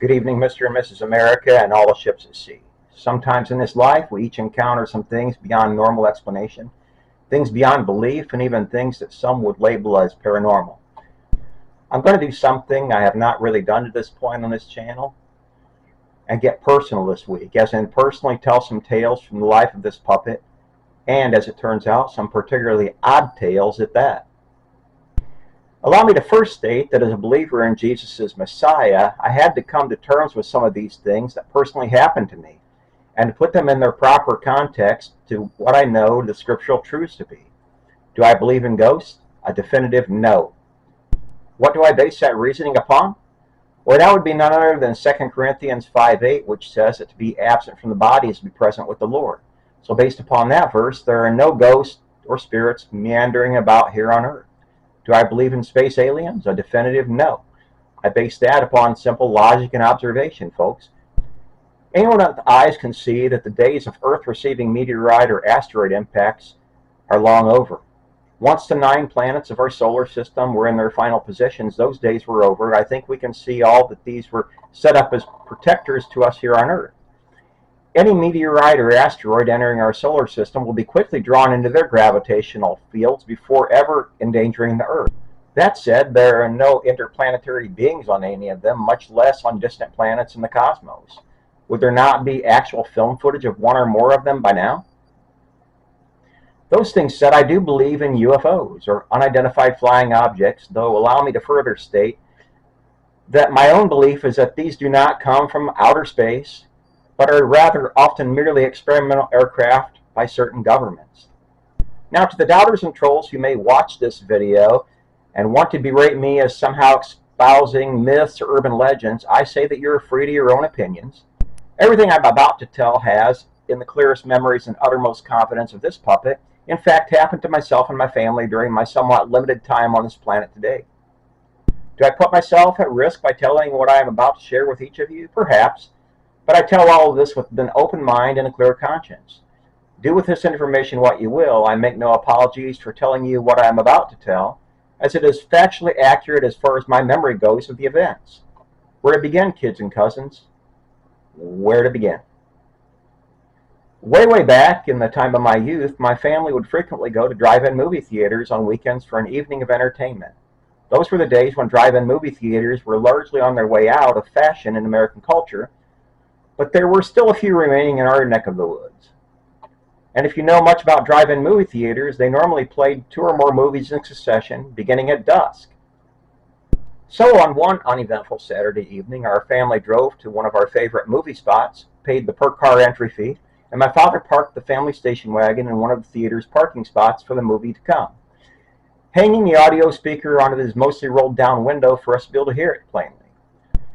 Good evening, Mr. and Mrs. America and all the ships at sea. Sometimes in this life, we each encounter some things beyond normal explanation, things beyond belief, and even things that some would label as paranormal. I'm going to do something I have not really done to this point on this channel and get personal this week, as in personally tell some tales from the life of this puppet, and as it turns out, some particularly odd tales at that. Allow me to first state that as a believer in Jesus as Messiah, I had to come to terms with some of these things that personally happened to me and to put them in their proper context to what I know the scriptural truths to be. Do I believe in ghosts? A definitive no. What do I base that reasoning upon? Well, that would be none other than 2 Corinthians 5:8, which says that to be absent from the body is to be present with the Lord. So based upon that verse, there are no ghosts or spirits meandering about here on earth. Do I believe in space aliens? A definitive no. I base that upon simple logic and observation, folks. Anyone with eyes can see that the days of Earth receiving meteorite or asteroid impacts are long over. Once the 9 planets of our solar system were in their final positions, those days were over. I think we can see all that these were set up as protectors to us here on Earth. Any meteorite or asteroid entering our solar system will be quickly drawn into their gravitational fields before ever endangering the Earth. That said, there are no interplanetary beings on any of them, much less on distant planets in the cosmos. Would there not be actual film footage of one or more of them by now? Those things said, I do believe in UFOs, or unidentified flying objects, though allow me to further state that my own belief is that these do not come from outer space, but are rather often merely experimental aircraft by certain governments. Now, to the doubters and trolls who may watch this video and want to berate me as somehow espousing myths or urban legends, I say that you're free to your own opinions. Everything I'm about to tell has, in the clearest memories and uttermost confidence of this puppet, in fact happened to myself and my family during my somewhat limited time on this planet today. Do I put myself at risk by telling what I am about to share with each of you? Perhaps. But I tell all of this with an open mind and a clear conscience. Do with this information what you will. I make no apologies for telling you what I am about to tell, as it is factually accurate as far as my memory goes of the events. Where to begin, kids and cousins? Where to begin? Way back in the time of my youth, my family would frequently go to drive-in movie theaters on weekends for an evening of entertainment. Those were the days when drive-in movie theaters were largely on their way out of fashion in American culture, but there were still a few remaining in our neck of the woods. And if you know much about drive-in movie theaters, they normally played 2 or more movies in succession, beginning at dusk. So on one uneventful Saturday evening, our family drove to one of our favorite movie spots, paid the per-car entry fee, and my father parked the family station wagon in one of the theater's parking spots for the movie to come, hanging the audio speaker onto his mostly rolled-down window for us to be able to hear it plainly.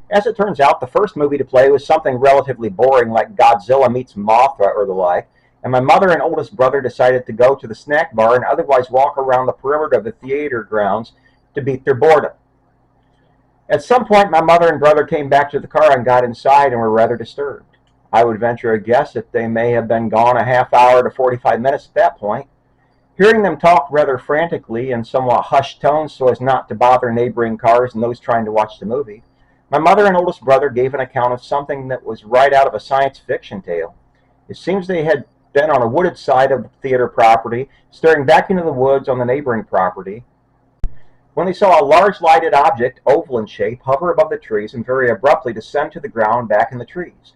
As it turns out, the first movie to play was something relatively boring like Godzilla meets Mothra or the like, and my mother and oldest brother decided to go to the snack bar and otherwise walk around the perimeter of the theater grounds to beat their boredom. At some point, my mother and brother came back to the car and got inside and were rather disturbed. I would venture a guess that they may have been gone a half hour to 45 minutes at that point. Hearing them talk rather frantically in somewhat hushed tones so as not to bother neighboring cars and those trying to watch the movie, my mother and oldest brother gave an account of something that was right out of a science fiction tale. It seems they had been on a wooded side of the theater property, staring back into the woods on the neighboring property, when they saw a large lighted object, oval in shape, hover above the trees and very abruptly descend to the ground back in the trees.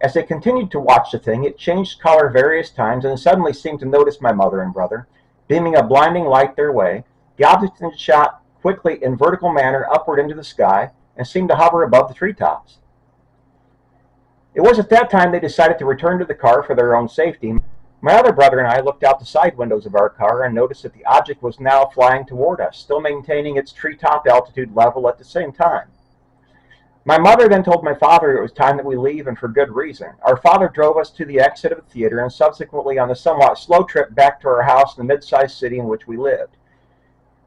As they continued to watch the thing, it changed color various times and suddenly seemed to notice my mother and brother, beaming a blinding light their way. The object shot quickly in vertical manner upward into the sky and seemed to hover above the treetops. It was at that time they decided to return to the car for their own safety. My other brother and I looked out the side windows of our car and noticed that the object was now flying toward us, still maintaining its treetop altitude level at the same time. My mother then told my father it was time that we leave, and for good reason. Our father drove us to the exit of the theater and subsequently on the somewhat slow trip back to our house in the mid-sized city in which we lived.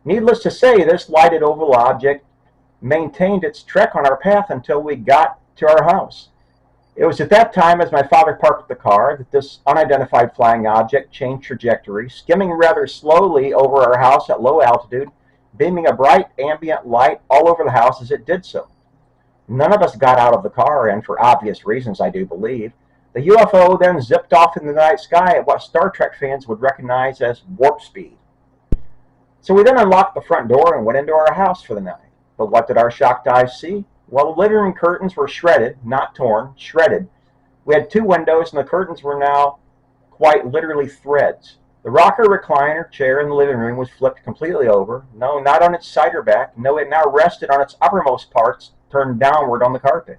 Needless to say, this lighted oval object maintained its trek on our path until we got to our house. It was at that time, as my father parked the car, that this unidentified flying object changed trajectory, skimming rather slowly over our house at low altitude, beaming a bright ambient light all over the house as it did so. None of us got out of the car, and for obvious reasons, I do believe. The UFO then zipped off in the night sky at what Star Trek fans would recognize as warp speed. So we then unlocked the front door and went into our house for the night. But what did our shocked eyes see? Well, the living room curtains were shredded, not torn, shredded. We had 2 windows, and the curtains were now quite literally threads. The rocker recliner chair in the living room was flipped completely over. No, not on its side or back. No, it now rested on its uppermost parts, turned downward on the carpet.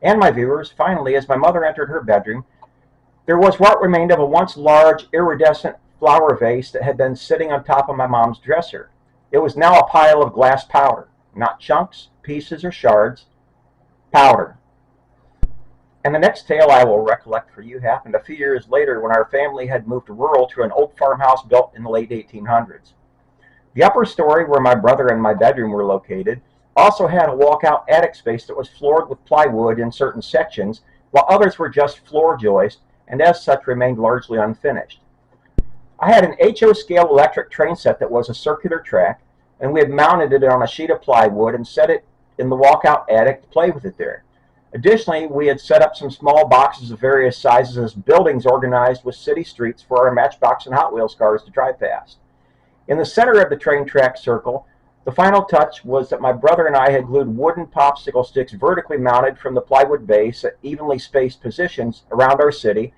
And my viewers, finally, as my mother entered her bedroom, there was what remained of a once large, iridescent flower vase that had been sitting on top of my mom's dresser. It was now a pile of glass powder, not chunks, pieces, or shards, powder. And the next tale I will recollect for you happened a few years later when our family had moved rural to an old farmhouse built in the late 1800s. The upper story, where my brother and my bedroom were located, also had a walkout attic space that was floored with plywood in certain sections, while others were just floor joist, and as such remained largely unfinished. I had an HO scale electric train set that was a circular track, and we had mounted it on a sheet of plywood and set it in the walkout attic to play with it there. Additionally, we had set up some small boxes of various sizes as buildings organized with city streets for our Matchbox and Hot Wheels cars to drive past. In the center of the train track circle, the final touch was that my brother and I had glued wooden popsicle sticks vertically mounted from the plywood base at evenly spaced positions around our city,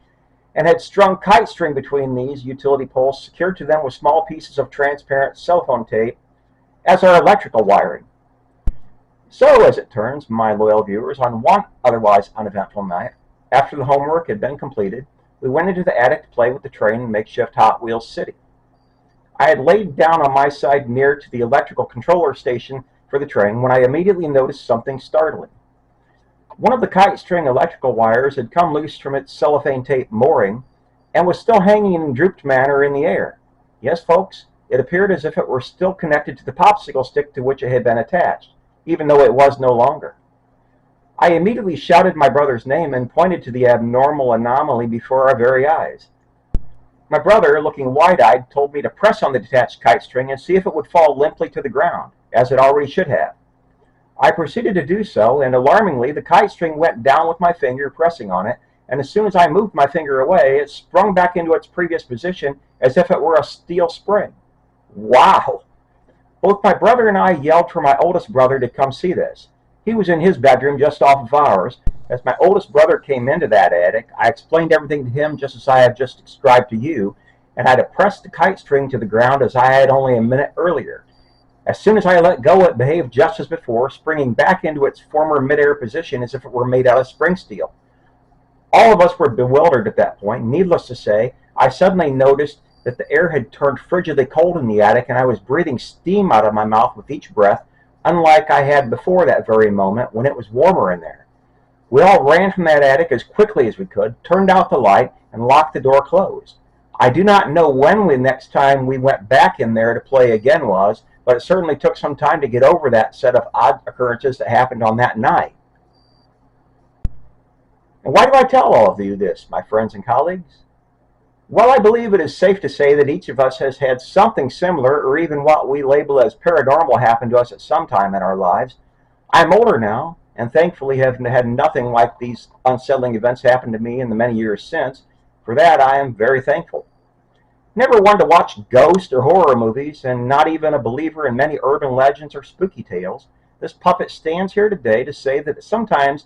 and had strung kite string between these utility poles, secured to them with small pieces of transparent cell phone tape as our electrical wiring. So, as it turns, my loyal viewers, on one otherwise uneventful night, after the homework had been completed, we went into the attic to play with the train in makeshift Hot Wheels City. I had laid down on my side near to the electrical controller station for the train when I immediately noticed something startling. One of the kite string electrical wires had come loose from its cellophane tape mooring and was still hanging in drooped manner in the air. Yes, folks, it appeared as if it were still connected to the popsicle stick to which it had been attached, even though it was no longer. I immediately shouted my brother's name and pointed to the abnormal anomaly before our very eyes. My brother, looking wide-eyed, told me to press on the detached kite string and see if it would fall limply to the ground, as it already should have. I proceeded to do so, and alarmingly, the kite string went down with my finger pressing on it, and as soon as I moved my finger away, it sprung back into its previous position as if it were a steel spring. Wow! Both my brother and I yelled for my oldest brother to come see this. He was in his bedroom just off of ours. As my oldest brother came into that attic, I explained everything to him just as I have just described to you, and I depressed the kite string to the ground as I had only a minute earlier. As soon as I let go, it behaved just as before, springing back into its former midair position as if it were made out of spring steel. All of us were bewildered at that point. Needless to say, I suddenly noticed that the air had turned frigidly cold in the attic, and I was breathing steam out of my mouth with each breath, unlike I had before that very moment when it was warmer in there. We all ran from that attic as quickly as we could, turned out the light, and locked the door closed. I do not know when the next time we went back in there to play again was, but it certainly took some time to get over that set of odd occurrences that happened on that night. And why do I tell all of you this, my friends and colleagues? Well, I believe it is safe to say that each of us has had something similar, or even what we label as paranormal, happen to us at some time in our lives. I'm older now, and thankfully have had nothing like these unsettling events happen to me in the many years since. For that, I am very thankful. Never one to watch ghost or horror movies, and not even a believer in many urban legends or spooky tales, this puppet stands here today to say that sometimes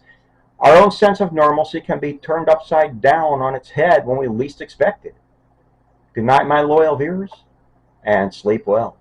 our own sense of normalcy can be turned upside down on its head when we least expect it. Good night, my loyal viewers, and sleep well.